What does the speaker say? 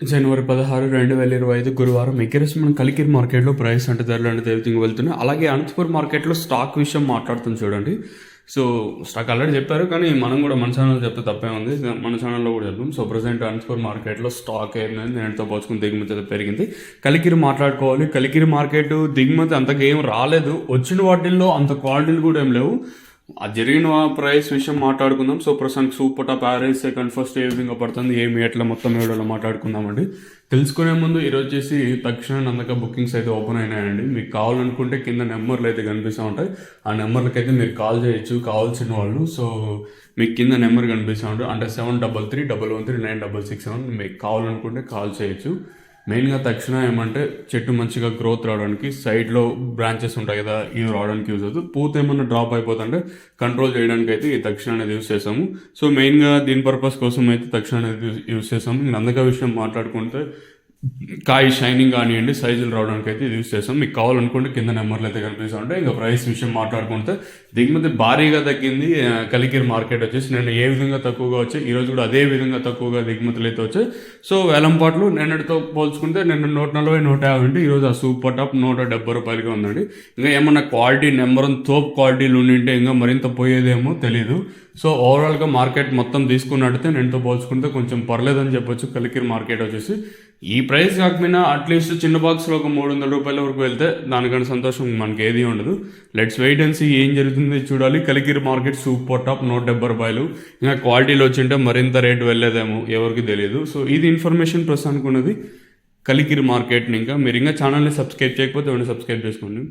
జనవరి 16, 2025 గురువారం ఎకరస్ మనం కలికిరి మార్కెట్లో ప్రైస్ అంటే ధరలు అనేది విధంగా వెళ్తున్నాయి. అలాగే అనంతపురం మార్కెట్లో స్టాక్ విషయం మాట్లాడుతుంది చూడండి. సో స్టాక్ ఆల్రెడీ చెప్పారు, కానీ మనం కూడా మన ఛానల్ చెప్తే తప్పే ఉంది. మన ఛానల్లో కూడా చెప్తాం. సో ప్రజెంట్ అనంతపురం మార్కెట్లో స్టాక్ ఏమైంది, నేనుతో పోల్చుకుని దిగుమతి అయితే పెరిగింది. కలికిరి మాట్లాడుకోవాలి. కలికిరి మార్కెట్ దిగుమతి అంతగా ఏం రాలేదు. వచ్చిన వాటిల్లో అంత క్వాలిటీలు కూడా ఏం లేవు. ఆ జరిగిన ప్రైస్ విషయం మాట్లాడుకుందాం. సో ప్రస్తుతానికి super top average second first ఏ విధంగా పడుతుంది, ఏమి ఎట్లా మొత్తం ఏడో మాట్లాడుకుందామండి. తెలుసుకునే ముందు ఈరోజు వచ్చేసి తక్షణ అందుక బుకింగ్స్ అయితే ఓపెన్ అయినాయండి. మీకు కావాలనుకుంటే కింద నెంబర్లు అయితే కనిపిస్తూ ఉంటాయి. ఆ నెంబర్లకి అయితే మీరు కాల్ చేయొచ్చు కావాల్సిన వాళ్ళు. సో మీకు కింద నెంబర్ కనిపిస్తూ ఉంటుంది, అంటే 7331139667. మీకు కావాలనుకుంటే కాల్ చేయొచ్చు. మెయిన్గా తక్షణ ఏమంటే చెట్టు మంచిగా గ్రోత్ రావడానికి సైడ్లో బ్రాంచెస్ ఉంటాయి కదా, ఇవి రావడానికి యూజ్ అవుతుంది. పూత ఏమన్నా డ్రాప్ అయిపోతుంటే కంట్రోల్ చేయడానికి అయితే ఈ తక్షణ అనేది యూజ్ చేసాము. సో మెయిన్గా దీని పర్పస్ కోసం అయితే తక్షణ అనేది యూజ్ చేసాము. ఇంకా అందుకే విషయం మాట్లాడుకుంటే కాయ షైనింగ్ కానివ్వండి, సైజులు రావడానికి అయితే ఇది యూజ్ చేస్తాం. మీకు కావాలనుకుంటే కింద నెంబర్లు అయితే కనిపిస్తూ ఉంటాయి. ఇంకా ప్రైస్ విషయం మాట్లాడుకుంటే దిగుమతి భారీగా తగ్గింది. కలికిరి మార్కెట్ వచ్చేసి నేను ఏ విధంగా తక్కువగా వచ్చాయి, ఈరోజు కూడా అదే విధంగా తక్కువగా దిగుమతులు అయితే వచ్చాయి. సో వేలంపాట్లు నిన్నటితో పోల్చుకుంటే నిన్న 140, 150 ఉంటే ఈరోజు ఆ సూపర్ టాప్ 170 రూపాయలుగా ఉందండి. ఇంకా ఏమన్నా క్వాలిటీ నెంబర్ తోప్ క్వాలిటీలు ఉండింటే ఇంకా మరింత పోయేదేమో తెలీదు. సో ఓవరాల్గా మార్కెట్ మొత్తం తీసుకున్నట్టయితే నేనుతో పోల్చుకుంటే కొంచెం పర్లేదని చెప్పొచ్చు. కలికిరి మార్కెట్ వచ్చేసి ఈ ప్రైస్ కాకపోయినా అట్లీస్ట్ చిన్న బాక్స్లో ఒక 300 రూపాయల వరకు వెళ్తే దానికన్నా సంతోషం మనకి ఏది ఉండదు. లెట్స్ వెయిట్ అండ్ సీ ఏం జరుగుతుంది చూడాలి. కలికిరి మార్కెట్ సూపర్ టాప్ 170 రూపాయలు. ఇంకా క్వాలిటీలో వచ్చింటే మరింత రేటు వెళ్ళేదేమో ఎవరికి తెలియదు. సో ఇది ఇన్ఫర్మేషన్ ప్రస్తుతానికి ఉన్నది కలికిరి మార్కెట్ని. ఇంకా మీరు ఇంకా ఛానల్ని సబ్స్క్రైబ్ చేయకపోతే సబ్స్క్రైబ్ చేసుకోండి.